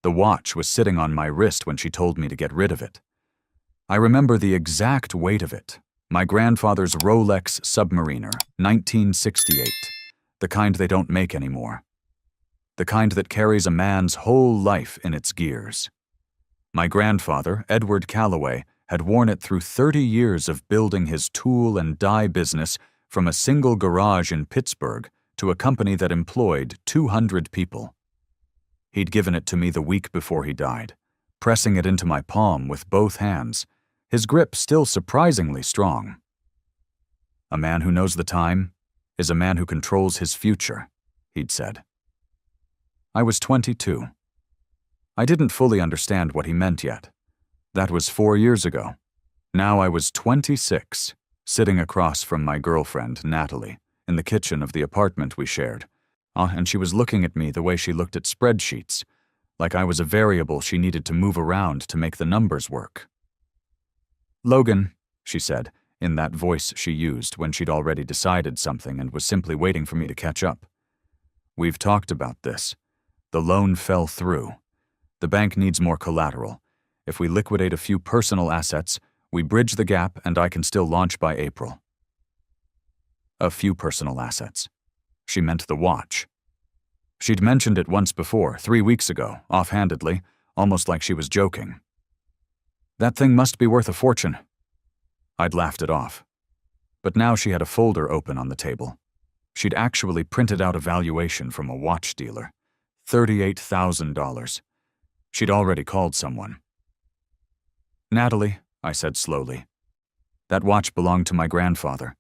The watch was sitting on my wrist when she told me to get rid of it. I remember the exact weight of it. My grandfather's Rolex Submariner, 1968, the kind they don't make anymore. The kind that carries a man's whole life in its gears. My grandfather, Edward Calloway, had worn it through 30 years of building his tool and die business from a single garage in Pittsburgh to a company that employed 200 people. He'd given it to me the week before he died, pressing it into my palm with both hands, his grip still surprisingly strong. A man who knows the time is a man who controls his future, he'd said. I was 22. I didn't fully understand what he meant yet. That was 4 years ago. Now I was 26, sitting across from my girlfriend, Natalie, in the kitchen of the apartment we shared, and she was looking at me the way she looked at spreadsheets, like I was a variable she needed to move around to make the numbers work. "Logan," she said, in that voice she used when she'd already decided something and was simply waiting for me to catch up. "We've talked about this. The loan fell through. The bank needs more collateral. If we liquidate a few personal assets, we bridge the gap and I can still launch by April." A few personal assets. She meant the watch. She'd mentioned it once before, 3 weeks ago, offhandedly, almost like she was joking. "That thing must be worth a fortune." I'd laughed it off. But now she had a folder open on the table. She'd actually printed out a valuation from a watch dealer. $38,000. She'd already called someone. "Natalie," I said slowly, "that watch belonged to my grandfather."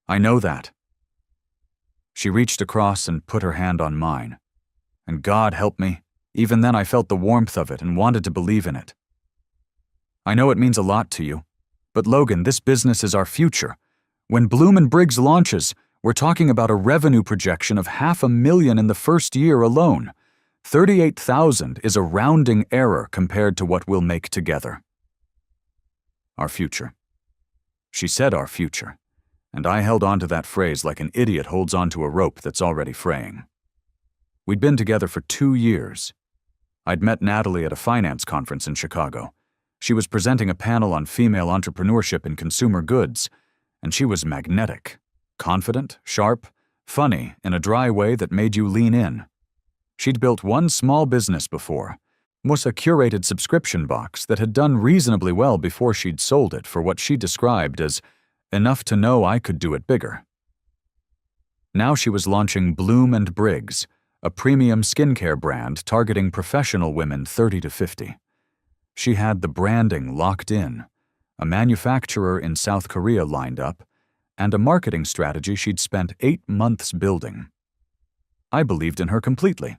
"I know that." She reached across and put her hand on mine. And God help me, even then I felt the warmth of it and wanted to believe in it. "I know it means a lot to you, but Logan, this business is our future. When Bloom & Briggs launches, we're talking about a revenue projection of $500,000 in the first year alone. 38,000 is a rounding error compared to what we'll make together." Our future. She said our future, and I held on to that phrase like an idiot holds onto a rope that's already fraying. We'd been together for 2 years. I'd met Natalie at a finance conference in Chicago. She was presenting a panel on female entrepreneurship in consumer goods, and she was magnetic, confident, sharp, funny in a dry way that made you lean in. She'd built one small business before, was a curated subscription box that had done reasonably well before she'd sold it for what she described as enough to know I could do it bigger. Now she was launching Bloom & Briggs, a premium skincare brand targeting professional women 30 to 50. She had the branding locked in, a manufacturer in South Korea lined up, and a marketing strategy she'd spent 8 months building. I believed in her completely.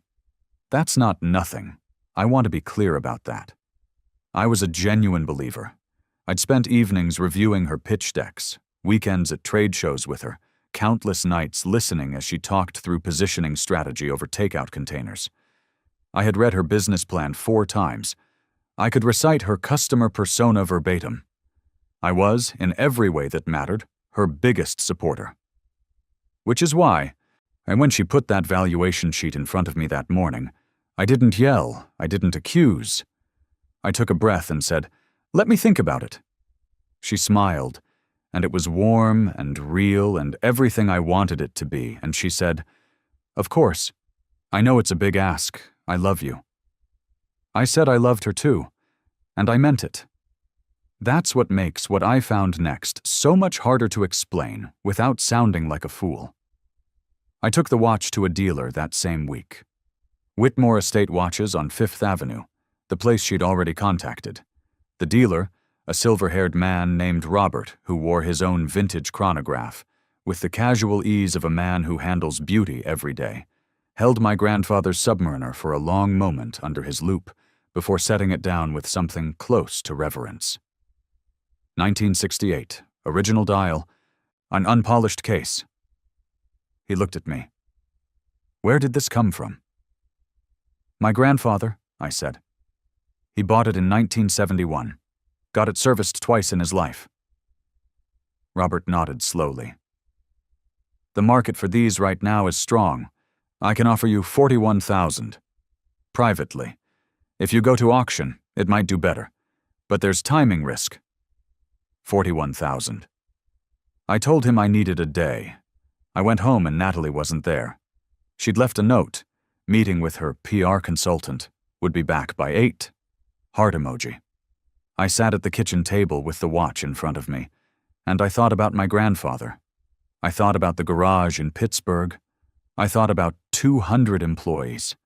That's not nothing. I want to be clear about that. I was a genuine believer. I'd spent evenings reviewing her pitch decks, weekends at trade shows with her, countless nights listening as she talked through positioning strategy over takeout containers. I had read her business plan 4 times. I could recite her customer persona verbatim. I was, in every way that mattered, her biggest supporter. Which is why, and when she put that valuation sheet in front of me that morning, I didn't yell, I didn't accuse. I took a breath and said, "Let me think about it." She smiled, and it was warm and real and everything I wanted it to be, and she said, "Of course. I know it's a big ask. I love you." I said I loved her too, and I meant it. That's what makes what I found next so much harder to explain without sounding like a fool. I took the watch to a dealer that same week. Whitmore Estate Watches on 5th Avenue, the place she'd already contacted. The dealer, a silver-haired man named Robert who wore his own vintage chronograph, with the casual ease of a man who handles beauty every day, held my grandfather's Submariner for a long moment under his loupe before setting it down with something close to reverence. 1968, original dial, an unpolished case. He looked at me. "Where did this come from?" "My grandfather," I said. "He bought it in 1971. Got it serviced twice in his life." Robert nodded slowly. "The market for these right now is strong. I can offer you $41,000. privately. If you go to auction, it might do better. But there's timing risk. 41,000. I told him I needed a day. I went home and Natalie wasn't there. She'd left a note, meeting with her PR consultant, would be back by 8. Heart emoji. I sat at the kitchen table with the watch in front of me, and I thought about my grandfather. I thought about the garage in Pittsburgh. I thought about 200 employees.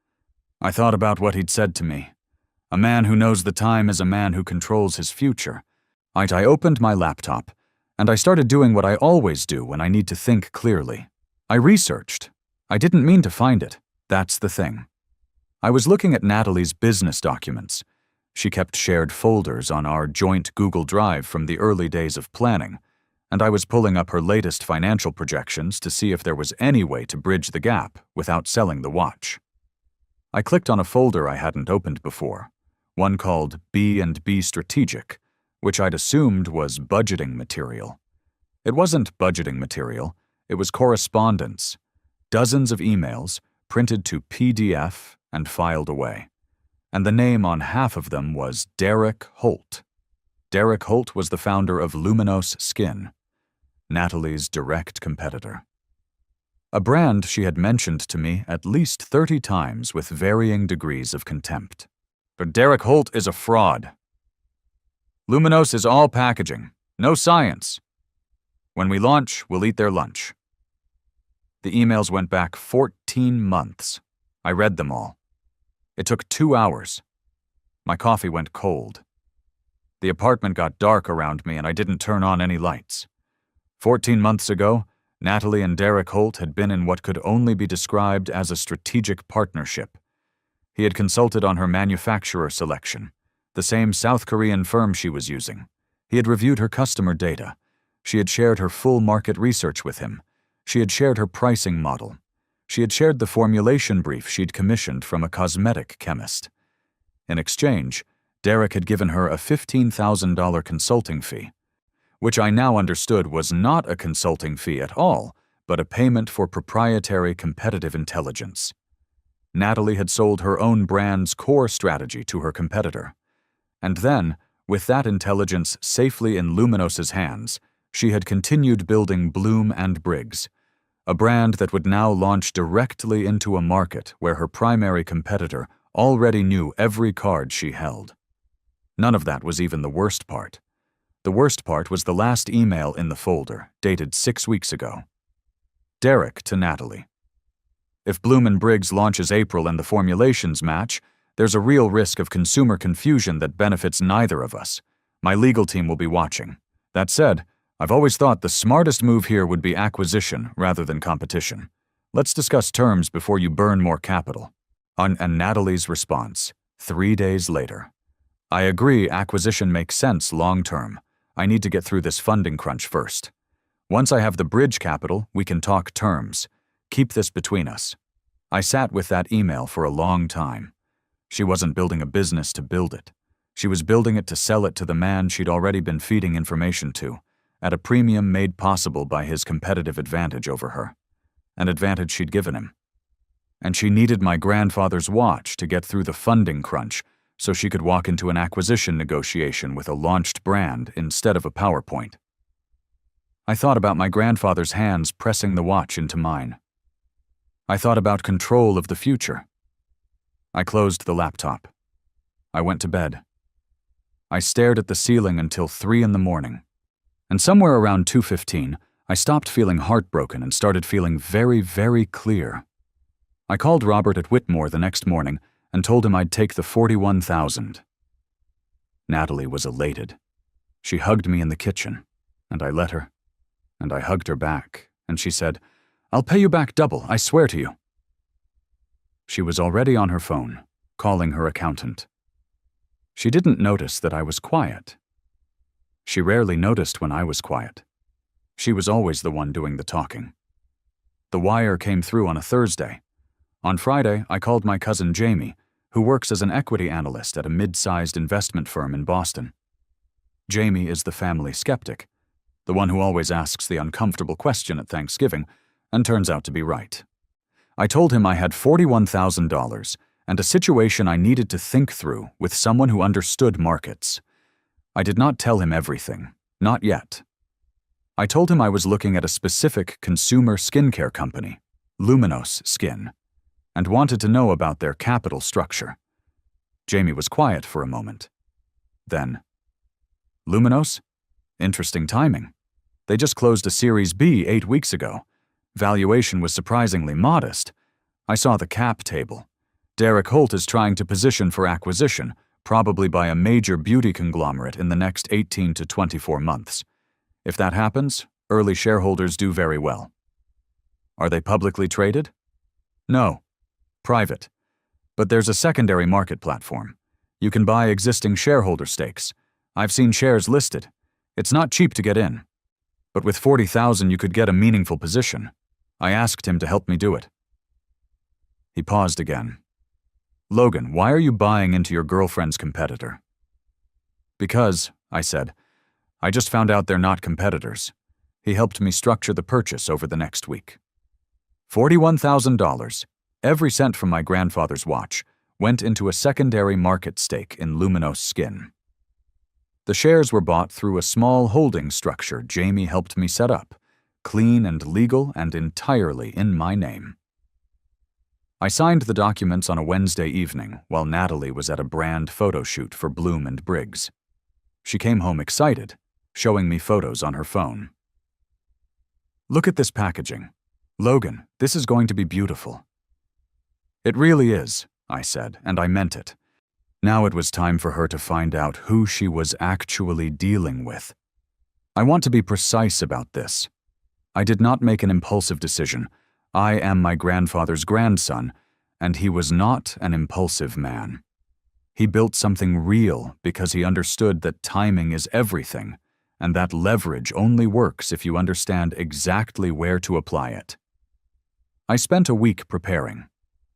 I thought about what he'd said to me. A man who knows the time is a man who controls his future. I opened my laptop, and I started doing what I always do when I need to think clearly. I researched. I didn't mean to find it. That's the thing. I was looking at Natalie's business documents. She kept shared folders on our joint Google Drive from the early days of planning, and I was pulling up her latest financial projections to see if there was any way to bridge the gap without selling the watch. I clicked on a folder I hadn't opened before, one called B&B Strategic, which I'd assumed was budgeting material. It wasn't budgeting material, it was correspondence, dozens of emails printed to PDF and filed away. And the name on half of them was Derek Holt. Derek Holt was the founder of Luminous Skin, Natalie's direct competitor. A brand she had mentioned to me at least 30 times with varying degrees of contempt. But Derek Holt is a fraud. Luminous is all packaging, no science. When we launch, we'll eat their lunch. The emails went back 14 months. I read them all. It took 2 hours. My coffee went cold. The apartment got dark around me and I didn't turn on any lights. 14 months ago, Natalie and Derek Holt had been in what could only be described as a strategic partnership. He had consulted on her manufacturer selection, the same South Korean firm she was using. He had reviewed her customer data. She had shared her full market research with him. She had shared her pricing model. She had shared the formulation brief she'd commissioned from a cosmetic chemist. In exchange, Derek had given her a $15,000 consulting fee, which I now understood was not a consulting fee at all, but a payment for proprietary competitive intelligence. Natalie had sold her own brand's core strategy to her competitor. And then, with that intelligence safely in Luminous's hands, she had continued building Bloom & Briggs, a brand that would now launch directly into a market where her primary competitor already knew every card she held. None of that was even the worst part. The worst part was the last email in the folder, dated 6 weeks ago. Derek to Natalie. If Bloom & Briggs launches April and the formulations match, there's a real risk of consumer confusion that benefits neither of us. My legal team will be watching. That said, I've always thought the smartest move here would be acquisition rather than competition. Let's discuss terms before you burn more capital. And Natalie's response, 3 days later. I agree acquisition makes sense long term. I need to get through this funding crunch first. Once I have the bridge capital, we can talk terms. Keep this between us. I sat with that email for a long time. She wasn't building a business to build it. She was building it to sell it to the man she'd already been feeding information to, at a premium made possible by his competitive advantage over her, an advantage she'd given him. And she needed my grandfather's watch to get through the funding crunch so she could walk into an acquisition negotiation with a launched brand instead of a PowerPoint. I thought about my grandfather's hands pressing the watch into mine. I thought about control of the future. I closed the laptop. I went to bed. I stared at the ceiling until 3 in the morning. And somewhere around 2:15, I stopped feeling heartbroken and started feeling very, very clear. I called Robert at Whitmore the next morning and told him I'd take the 41,000. Natalie was elated. She hugged me in the kitchen, and I let her. And I hugged her back, and she said, "I'll pay you back double, I swear to you." She was already on her phone, calling her accountant. She didn't notice that I was quiet. She rarely noticed when I was quiet. She was always the one doing the talking. The wire came through on a Thursday. On Friday, I called my cousin Jamie, who works as an equity analyst at a mid-sized investment firm in Boston. Jamie is the family skeptic, the one who always asks the uncomfortable question at Thanksgiving, and turns out to be right. I told him I had $41,000, and a situation I needed to think through with someone who understood markets. I did not tell him everything, not yet. I told him I was looking at a specific consumer skincare company, Luminous Skin, and wanted to know about their capital structure. Jamie was quiet for a moment. Then, Luminous? Interesting timing. They just closed a Series B 8 weeks ago. Valuation was surprisingly modest. I saw the cap table. Derek Holt is trying to position for acquisition, probably by a major beauty conglomerate in the next 18 to 24 months. If that happens, early shareholders do very well. Are they publicly traded? No. Private. But there's a secondary market platform. You can buy existing shareholder stakes. I've seen shares listed. It's not cheap to get in. But with $40,000 you could get a meaningful position. I asked him to help me do it. He paused again. Logan, why are you buying into your girlfriend's competitor? Because, I said, I just found out they're not competitors. He helped me structure the purchase over the next week. $41,000, every cent from my grandfather's watch, went into a secondary market stake in Luminous Skin. The shares were bought through a small holding structure Jamie helped me set up, clean and legal and entirely in my name. I signed the documents on a Wednesday evening while Natalie was at a brand photo shoot for Bloom & Briggs. She came home excited, showing me photos on her phone. Look at this packaging. Logan, this is going to be beautiful. It really is, I said, and I meant it. Now it was time for her to find out who she was actually dealing with. I want to be precise about this. I did not make an impulsive decision. I am my grandfather's grandson, and he was not an impulsive man. He built something real because he understood that timing is everything, and that leverage only works if you understand exactly where to apply it. I spent a week preparing.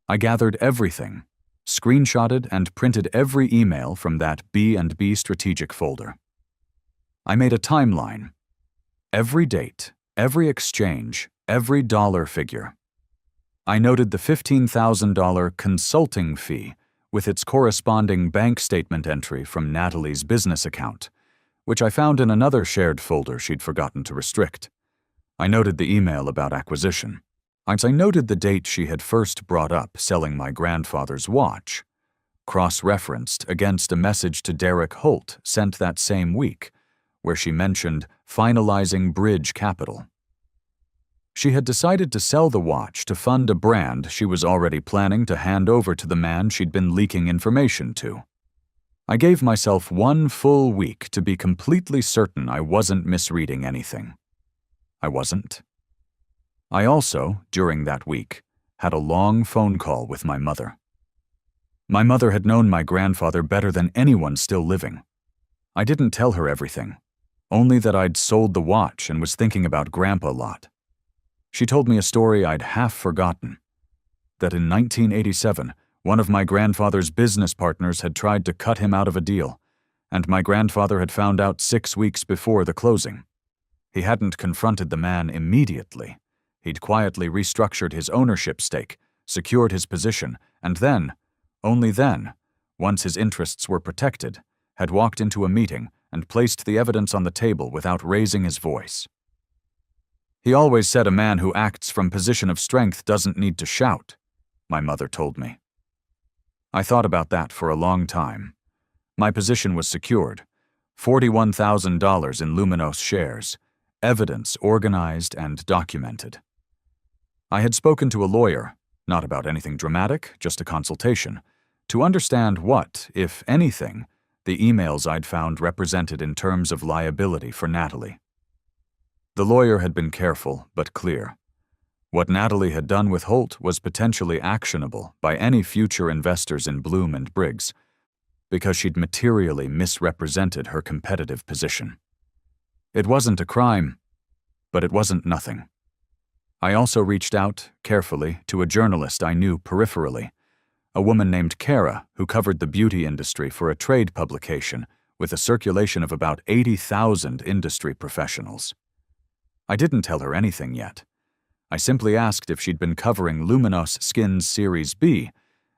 I gathered everything, screenshotted and printed every email from that B&B strategic folder. I made a timeline. Every date, every exchange, every dollar figure. I noted the $15,000 consulting fee with its corresponding bank statement entry from Natalie's business account, which I found in another shared folder she'd forgotten to restrict. I noted the email about acquisition. I noted the date she had first brought up selling my grandfather's watch, cross-referenced against a message to Derek Holt sent that same week, where she mentioned finalizing bridge capital. She had decided to sell the watch to fund a brand she was already planning to hand over to the man she'd been leaking information to. I gave myself 1 full week to be completely certain I wasn't misreading anything. I wasn't. I also, during that week, had a long phone call with my mother. My mother had known my grandfather better than anyone still living. I didn't tell her everything, only that I'd sold the watch and was thinking about Grandpa a lot. She told me a story I'd half forgotten, that in 1987, one of my grandfather's business partners had tried to cut him out of a deal, and my grandfather had found out 6 weeks before the closing. He hadn't confronted the man immediately. He'd quietly restructured his ownership stake, secured his position, and then, only then, once his interests were protected, had walked into a meeting and placed the evidence on the table without raising his voice. He always said a man who acts from position of strength doesn't need to shout, my mother told me. I thought about that for a long time. My position was secured, $41,000 in Luminous shares, evidence organized and documented. I had spoken to a lawyer, not about anything dramatic, just a consultation, to understand what, if anything, the emails I'd found represented in terms of liability for Natalie. The lawyer had been careful but clear. What Natalie had done with Holt was potentially actionable by any future investors in Bloom & Briggs, because she'd materially misrepresented her competitive position. It wasn't a crime, but it wasn't nothing. I also reached out, carefully, to a journalist I knew peripherally, a woman named Kara who covered the beauty industry for a trade publication with a circulation of about 80,000 industry professionals. I didn't tell her anything yet. I simply asked if she'd been covering Luminous Skin's Series B,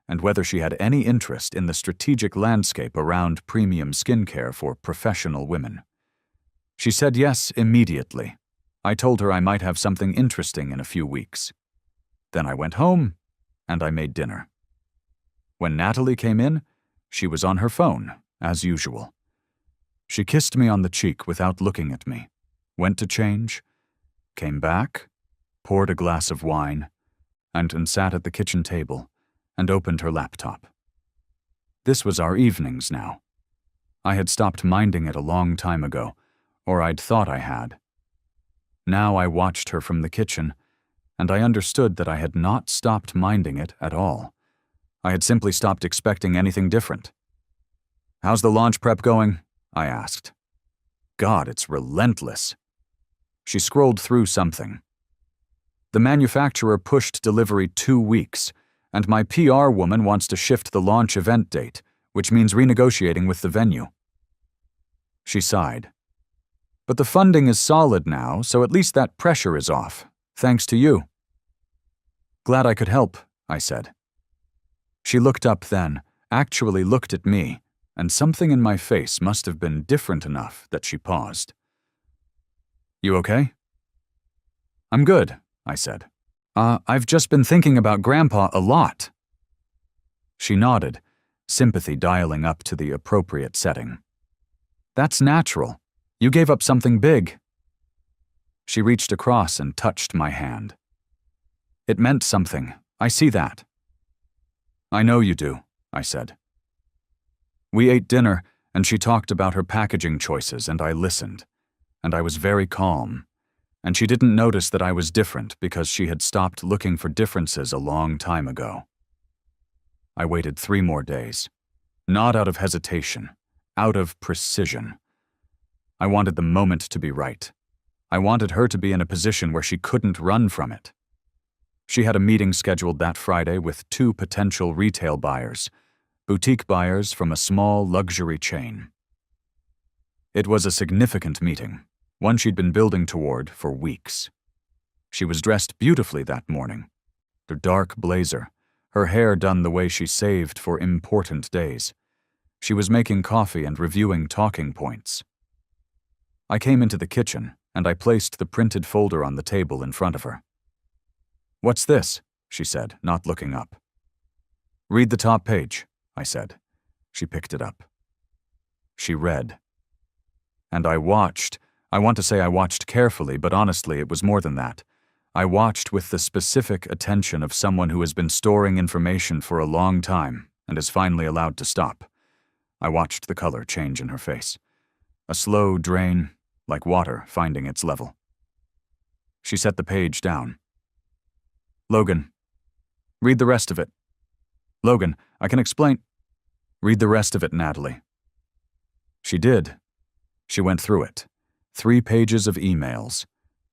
and whether she had any interest in the strategic landscape around premium skincare for professional women. She said yes immediately. I told her I might have something interesting in a few weeks. Then I went home, and I made dinner. When Natalie came in, she was on her phone, as usual. She kissed me on the cheek without looking at me, went to change, came back, poured a glass of wine, and sat at the kitchen table and opened her laptop. This was our evenings now. I had stopped minding it a long time ago, or I'd thought I had. Now I watched her from the kitchen, and I understood that I had not stopped minding it at all. I had simply stopped expecting anything different. "How's the launch prep going?" I asked. God, it's relentless. She scrolled through something. The manufacturer pushed delivery 2 weeks, and my PR woman wants to shift the launch event date, which means renegotiating with the venue. She sighed. But the funding is solid now, so at least that pressure is off, thanks to you. Glad I could help, I said. She looked up then, actually looked at me, and something in my face must have been different enough that she paused. You okay? I'm good, I said. I've just been thinking about Grandpa a lot. She nodded, sympathy dialing up to the appropriate setting. That's natural. You gave up something big. She reached across and touched my hand. It meant something. I see that. I know you do, I said. We ate dinner, and she talked about her packaging choices, and I listened. And I was very calm. And she didn't notice that I was different because she had stopped looking for differences a long time ago. I waited 3 more days. Not out of hesitation, out of precision. I wanted the moment to be right. I wanted her to be in a position where she couldn't run from it. She had a meeting scheduled that Friday with 2 potential retail buyers, boutique buyers from a small luxury chain. It was a significant meeting, one she'd been building toward for weeks. She was dressed beautifully that morning. Her dark blazer, her hair done the way she saved for important days. She was making coffee and reviewing talking points. I came into the kitchen, and I placed the printed folder on the table in front of her. What's this? She said, not looking up. Read the top page, I said. She picked it up. She read. And I watched. I want to say I watched carefully, but honestly it was more than that. I watched with the specific attention of someone who has been storing information for a long time and is finally allowed to stop. I watched the color change in her face. A slow drain, like water finding its level. She set the page down. Logan, read the rest of it. Logan, I can explain. Read the rest of it, Natalie. She did. She went through it. 3 pages of emails,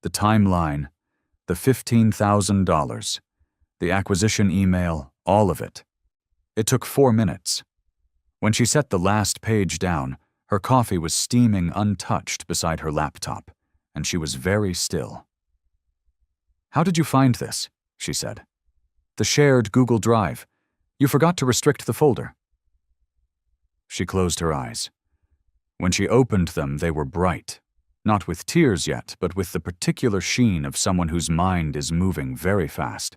the timeline, the $15,000, the acquisition email, all of it. It took 4 minutes. When she set the last page down, her coffee was steaming untouched beside her laptop, and she was very still. How did you find this? She said. The shared Google Drive. You forgot to restrict the folder. She closed her eyes. When she opened them, they were bright. Not with tears yet, but with the particular sheen of someone whose mind is moving very fast.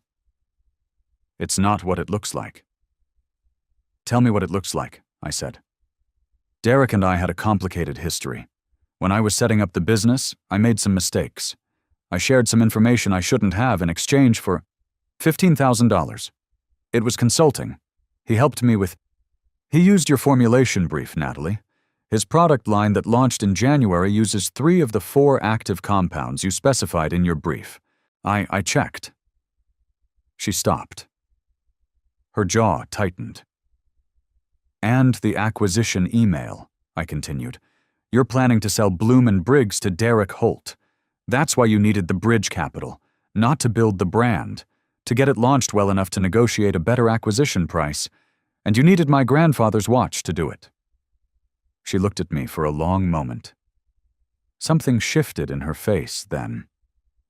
It's not what it looks like. Tell me what it looks like, I said. Derek and I had a complicated history. When I was setting up the business, I made some mistakes. I shared some information I shouldn't have in exchange for $15,000. It was consulting. He helped me with... He used your formulation brief, Natalie. His product line that launched in January uses 3 of the 4 active compounds you specified in your brief. I checked. She stopped. Her jaw tightened. And the acquisition email, I continued. You're planning to sell Bloom & Briggs to Derek Holt. That's why you needed the bridge capital, not to build the brand, to get it launched well enough to negotiate a better acquisition price, and you needed my grandfather's watch to do it. She looked at me for a long moment. Something shifted in her face then.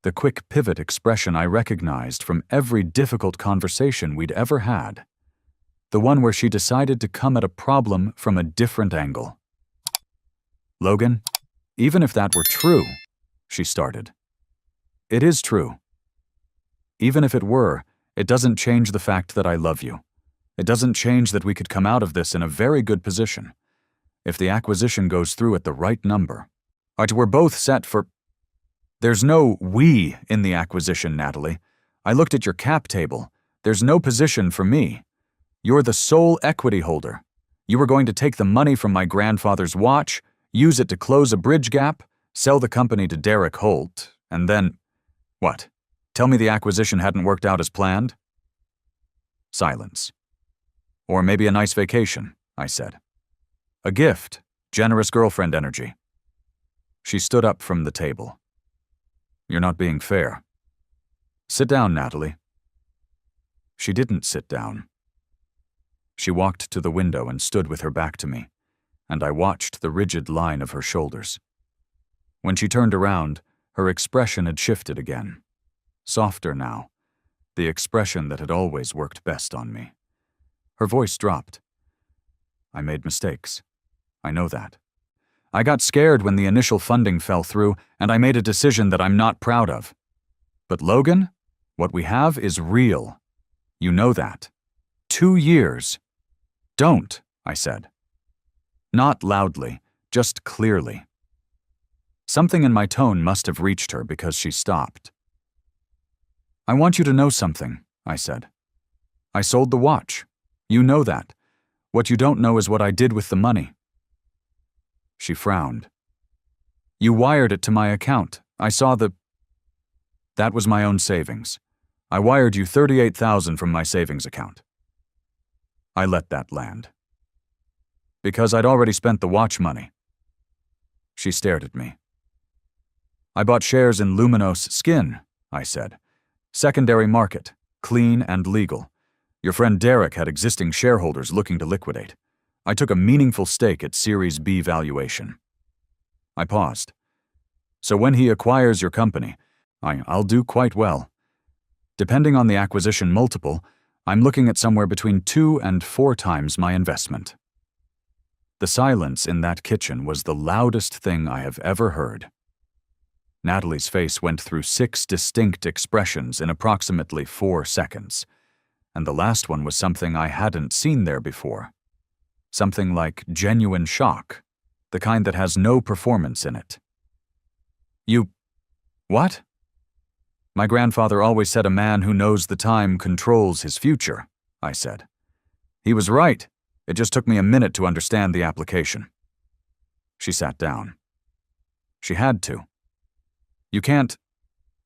The quick pivot expression I recognized from every difficult conversation we'd ever had. The one where she decided to come at a problem from a different angle. "Logan, even if that were true," she started. "It is true. Even if it were, it doesn't change the fact that I love you. It doesn't change that we could come out of this in a very good position. If the acquisition goes through at the right number. We're both set for—" "There's no 'we' in the acquisition, Natalie. I looked at your cap table. There's no position for me. You're the sole equity holder. You were going to take the money from my grandfather's watch, use it to close a bridge gap, sell the company to Derek Holt, and then— What? Tell me the acquisition hadn't worked out as planned?" Silence. "Or maybe a nice vacation," I said. "A gift, generous girlfriend energy." She stood up from the table. "You're not being fair. Sit down, Natalie." She didn't sit down. She walked to the window and stood with her back to me, and I watched the rigid line of her shoulders. When she turned around, her expression had shifted again. Softer now, the expression that had always worked best on me. Her voice dropped. "I made mistakes. I know that. I got scared when the initial funding fell through, and I made a decision that I'm not proud of. But Logan, what we have is real. You know that. 2 years. Don't," I said. Not loudly, just clearly. Something in my tone must have reached her because she stopped. "I want you to know something," I said. "I sold the watch. You know that. What you don't know is what I did with the money." She frowned. "You wired it to my account. I saw the—" "That was my own savings. I wired you $38,000 from my savings account." I let that land. "Because I'd already spent the watch money." She stared at me. "I bought shares in Luminous Skin," I said. "Secondary market, clean and legal. Your friend Derek had existing shareholders looking to liquidate. I took a meaningful stake at Series B valuation." I paused. "So when he acquires your company, I'll do quite well. Depending on the acquisition multiple, I'm looking at somewhere between 2 and 4 times my investment." The silence in that kitchen was the loudest thing I have ever heard. Natalie's face went through 6 distinct expressions in approximately 4 seconds, and the last one was something I hadn't seen there before. Something like genuine shock, the kind that has no performance in it. "You... what?" "My grandfather always said a man who knows the time controls his future," I said. "He was right. It just took me a minute to understand the application." She sat down. She had to. "You can't...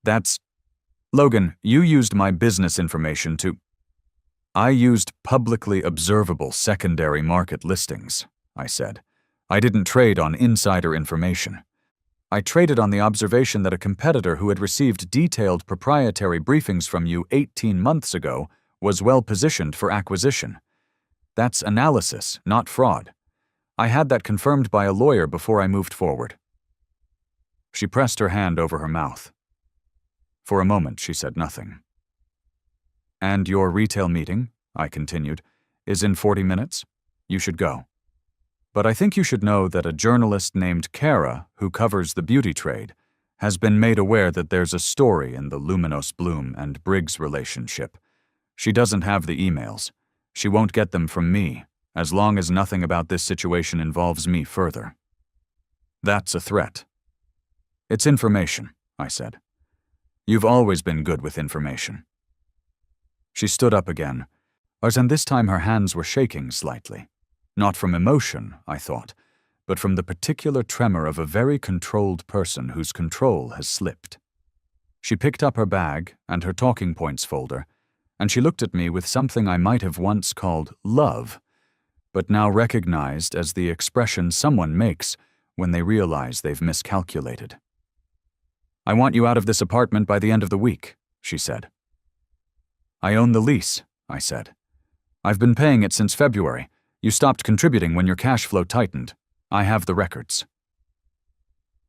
that's... Logan, you used my business information to..." "I used publicly observable secondary market listings," I said. "I didn't trade on insider information. I traded on the observation that a competitor who had received detailed proprietary briefings from you 18 months ago was well positioned for acquisition. That's analysis, not fraud. I had that confirmed by a lawyer before I moved forward." She pressed her hand over her mouth. For a moment, she said nothing. "And your retail meeting," I continued, "is in 40 minutes. You should go. But I think you should know that a journalist named Kara, who covers the beauty trade, has been made aware that there's a story in the Luminous Bloom and Briggs relationship. She doesn't have the emails. She won't get them from me, as long as nothing about this situation involves me further. That's a threat." "It's information," I said. "You've always been good with information." She stood up again, and this time her hands were shaking slightly. Not from emotion, I thought, but from the particular tremor of a very controlled person whose control has slipped. She picked up her bag and her talking points folder, and she looked at me with something I might have once called love, but now recognized as the expression someone makes when they realize they've miscalculated. "I want you out of this apartment by the end of the week," she said. "I own the lease," I said. "I've been paying it since February. You stopped contributing when your cash flow tightened. I have the records."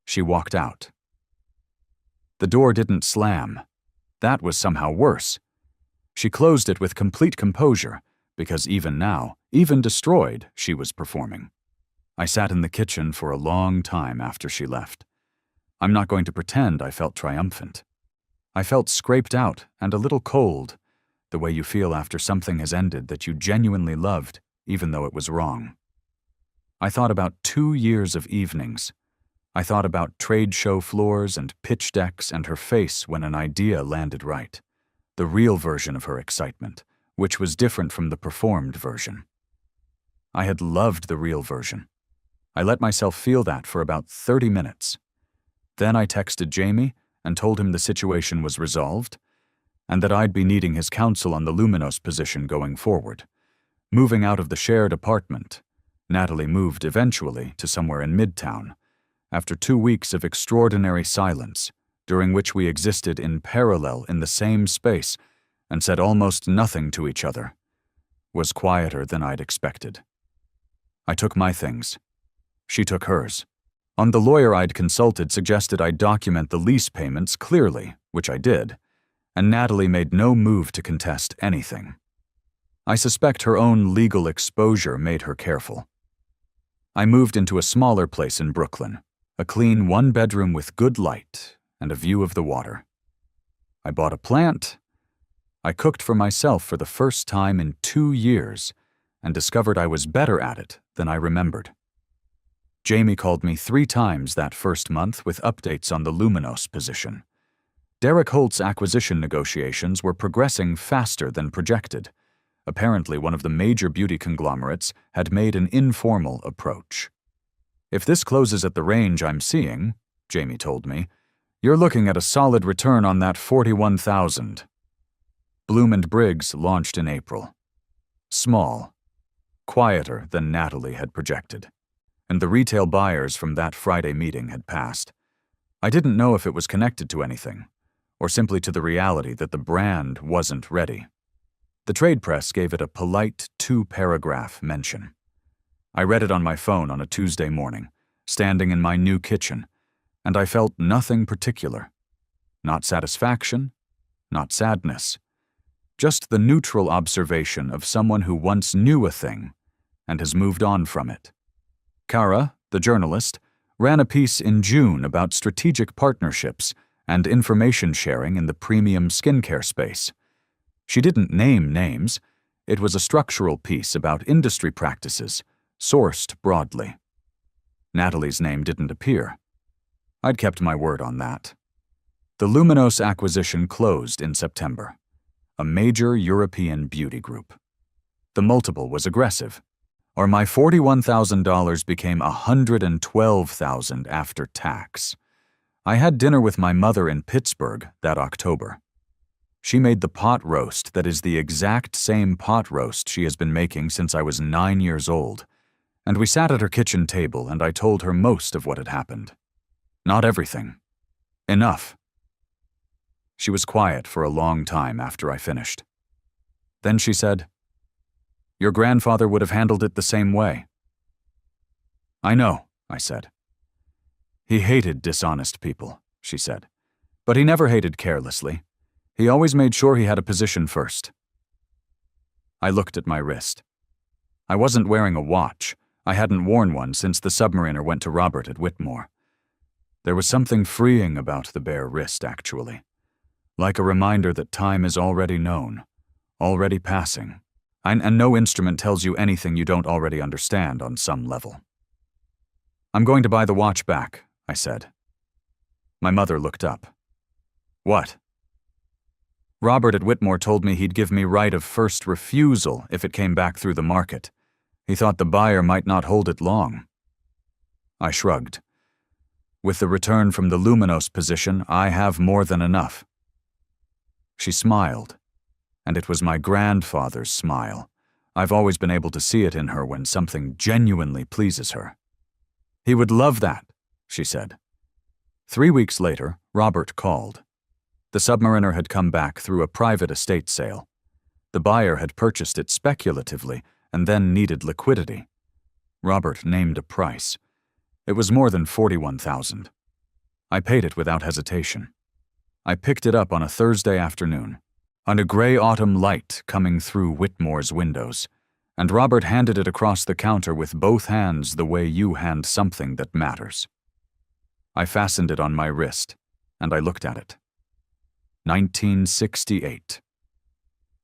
She walked out. The door didn't slam. That was somehow worse. She closed it with complete composure, because even now, even destroyed, she was performing. I sat in the kitchen for a long time after she left. I'm not going to pretend I felt triumphant. I felt scraped out and a little cold, the way you feel after something has ended that you genuinely loved, even though it was wrong. I thought about 2 years of evenings. I thought about trade show floors and pitch decks and her face when an idea landed right. The real version of her excitement, which was different from the performed version. I had loved the real version. I let myself feel that for about 30 minutes. Then I texted Jamie and told him the situation was resolved and that I'd be needing his counsel on the Luminos position going forward. Moving out of the shared apartment, Natalie moved eventually to somewhere in Midtown, after 2 weeks of extraordinary silence, during which we existed in parallel in the same space and said almost nothing to each other, was quieter than I'd expected. I took my things. She took hers. The lawyer I'd consulted suggested I document the lease payments clearly, which I did, and Natalie made no move to contest anything. I suspect her own legal exposure made her careful. I moved into a smaller place in Brooklyn, a clean 1-bedroom with good light and a view of the water. I bought a plant. I cooked for myself for the first time in 2 years and discovered I was better at it than I remembered. Jamie called me 3 times that first month with updates on the Luminos position. Derek Holt's acquisition negotiations were progressing faster than projected. Apparently, one of the major beauty conglomerates had made an informal approach. If this closes at the range I'm seeing, Jamie told me, you're looking at a solid return on that $41,000. Bloom & Briggs launched in April. Small, quieter than Natalie had projected, and the retail buyers from that Friday meeting had passed. I didn't know if it was connected to anything, or simply to the reality that the brand wasn't ready. The trade press gave it a polite 2-paragraph mention. I read it on my phone on a Tuesday morning, standing in my new kitchen, and I felt nothing particular. Not satisfaction, not sadness. Just the neutral observation of someone who once knew a thing and has moved on from it. Kara, the journalist, ran a piece in June about strategic partnerships and information sharing in the premium skincare space. She didn't name names. It was a structural piece about industry practices, sourced broadly. Natalie's name didn't appear. I'd kept my word on that. The Luminos acquisition closed in September, a major European beauty group. The multiple was aggressive, or my $41,000 became $112,000 after tax. I had dinner with my mother in Pittsburgh that October. She made the pot roast that is the exact same pot roast she has been making since I was 9 years old, and we sat at her kitchen table and I told her most of what had happened. Not everything. Enough. She was quiet for a long time after I finished. Then she said, "Your grandfather would have handled it the same way." "I know," I said. "He hated dishonest people," she said, "but he never hated carelessly. He always made sure he had a position first." I looked at my wrist. I wasn't wearing a watch. I hadn't worn one since the Submariner went to Robert at Whitmore. There was something freeing about the bare wrist, actually. Like a reminder that time is already known, already passing, and no instrument tells you anything you don't already understand on some level. "I'm going to buy the watch back," I said. My mother looked up. "What?" "Robert at Whitmore told me he'd give me right of first refusal if it came back through the market. He thought the buyer might not hold it long." I shrugged. With the return from the Luminos position, I have more than enough. She smiled, and it was my grandfather's smile. I've always been able to see it in her when something genuinely pleases her. "He would love that," she said. 3 weeks later, Robert called. The Submariner had come back through a private estate sale. The buyer had purchased it speculatively and then needed liquidity. Robert named a price. It was more than $41,000. I paid it without hesitation. I picked it up on a Thursday afternoon. on a gray autumn light coming through Whitmore's windows, and Robert handed it across the counter with both hands the way you hand something that matters. I fastened it on my wrist, and I looked at it. 1968.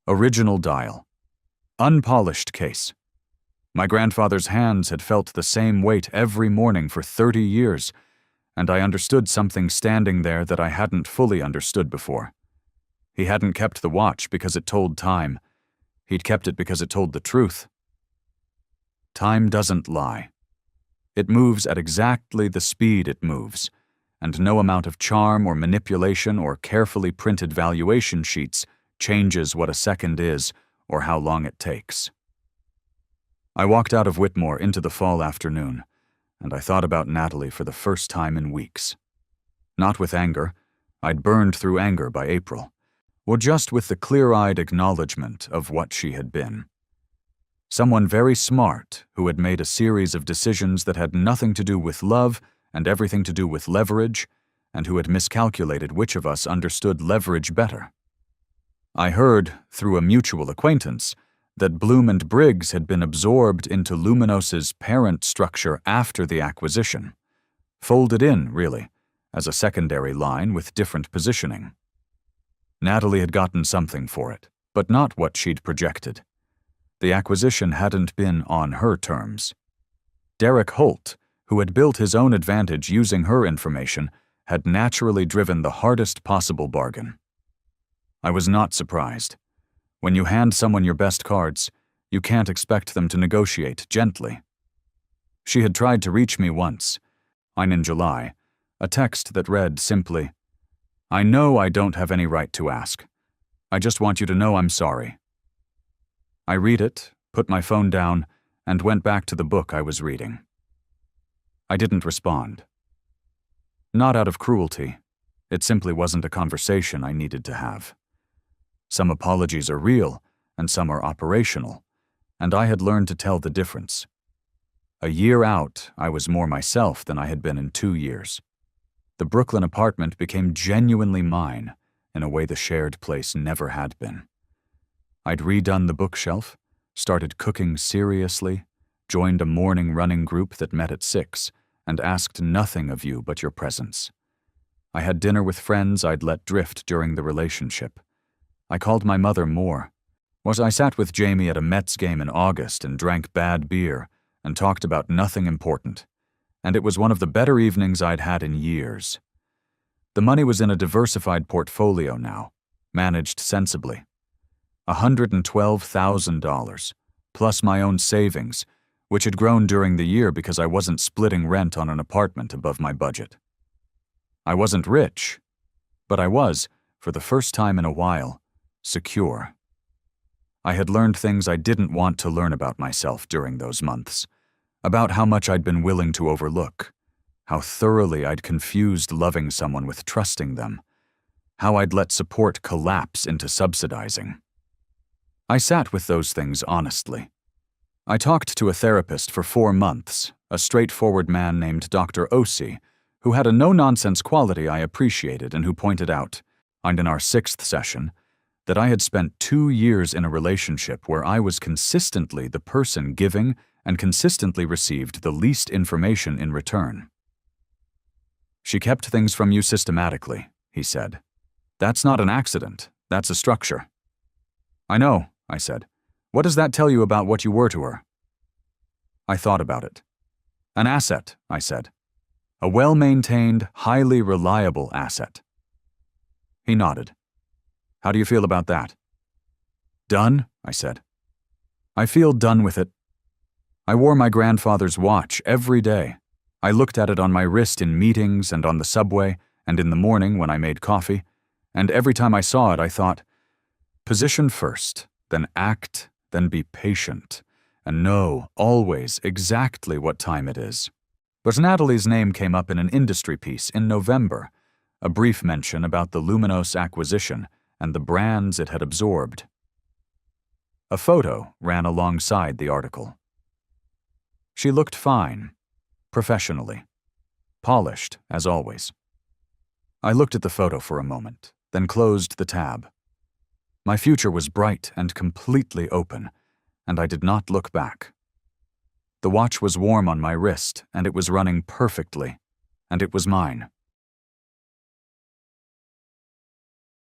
Original dial. Unpolished case. My grandfather's hands had felt the same weight every morning for 30 years, and I understood something standing there that I hadn't fully understood before. He hadn't kept the watch because it told time. He'd kept it because it told the truth. Time doesn't lie. It moves at exactly the speed it moves, and no amount of charm or manipulation or carefully printed valuation sheets changes what a second is or how long it takes. I walked out of Whitmore into the fall afternoon, and I thought about Natalie for the first time in weeks. Not with anger. I'd burned through anger by April. Or just with the clear-eyed acknowledgement of what she had been. Someone very smart who had made a series of decisions that had nothing to do with love and everything to do with leverage, and who had miscalculated which of us understood leverage better. I heard, through a mutual acquaintance, that Bloom and Briggs had been absorbed into Luminos's parent structure after the acquisition, folded in, really, as a secondary line with different positioning. Natalie had gotten something for it, but not what she'd projected. The acquisition hadn't been on her terms. Derek Holt, who had built his own advantage using her information, had naturally driven the hardest possible bargain. I was not surprised. When you hand someone your best cards, you can't expect them to negotiate gently. She had tried to reach me once, in July, a text that read simply, "I know I don't have any right to ask. I just want you to know I'm sorry." I read it, put my phone down, and went back to the book I was reading. I didn't respond. Not out of cruelty. It simply wasn't a conversation I needed to have. Some apologies are real, and some are operational, and I had learned to tell the difference. A year out, I was more myself than I had been in 2 years. The Brooklyn apartment became genuinely mine, in a way the shared place never had been. I'd redone the bookshelf, started cooking seriously, joined a morning running group that met at 6, and asked nothing of you but your presence. I had dinner with friends I'd let drift during the relationship. I called my mother more. I sat with Jamie at a Mets game in August and drank bad beer and talked about nothing important. And it was one of the better evenings I'd had in years. The money was in a diversified portfolio now, managed sensibly. $112,000, plus my own savings, which had grown during the year because I wasn't splitting rent on an apartment above my budget. I wasn't rich, but I was, for the first time in a while, secure. I had learned things I didn't want to learn about myself during those months, about how much I'd been willing to overlook, how thoroughly I'd confused loving someone with trusting them, how I'd let support collapse into subsidizing. I sat with those things honestly. I talked to a therapist for 4 months, a straightforward man named Dr. Osi, who had a no-nonsense quality I appreciated and who pointed out, in our 6th session, that I had spent 2 years in a relationship where I was consistently the person giving and consistently received the least information in return. "She kept things from you systematically," he said. "That's not an accident, that's a structure." "I know," I said. "What does that tell you about what you were to her?" I thought about it. "An asset," I said. "A well-maintained, highly reliable asset." He nodded. "How do you feel about that?" "Done," I said. "I feel done with it. I wore my grandfather's watch every day. I looked at it on my wrist in meetings and on the subway and in the morning when I made coffee, and every time I saw it I thought, position first, then act, then be patient, and know, always, exactly what time it is." But Natalie's name came up in an industry piece in November, a brief mention about the Luminos acquisition and the brands it had absorbed. A photo ran alongside the article. She looked fine, professionally, polished as always. I looked at the photo for a moment, then closed the tab. My future was bright and completely open, and I did not look back. The watch was warm on my wrist, and it was running perfectly, and it was mine.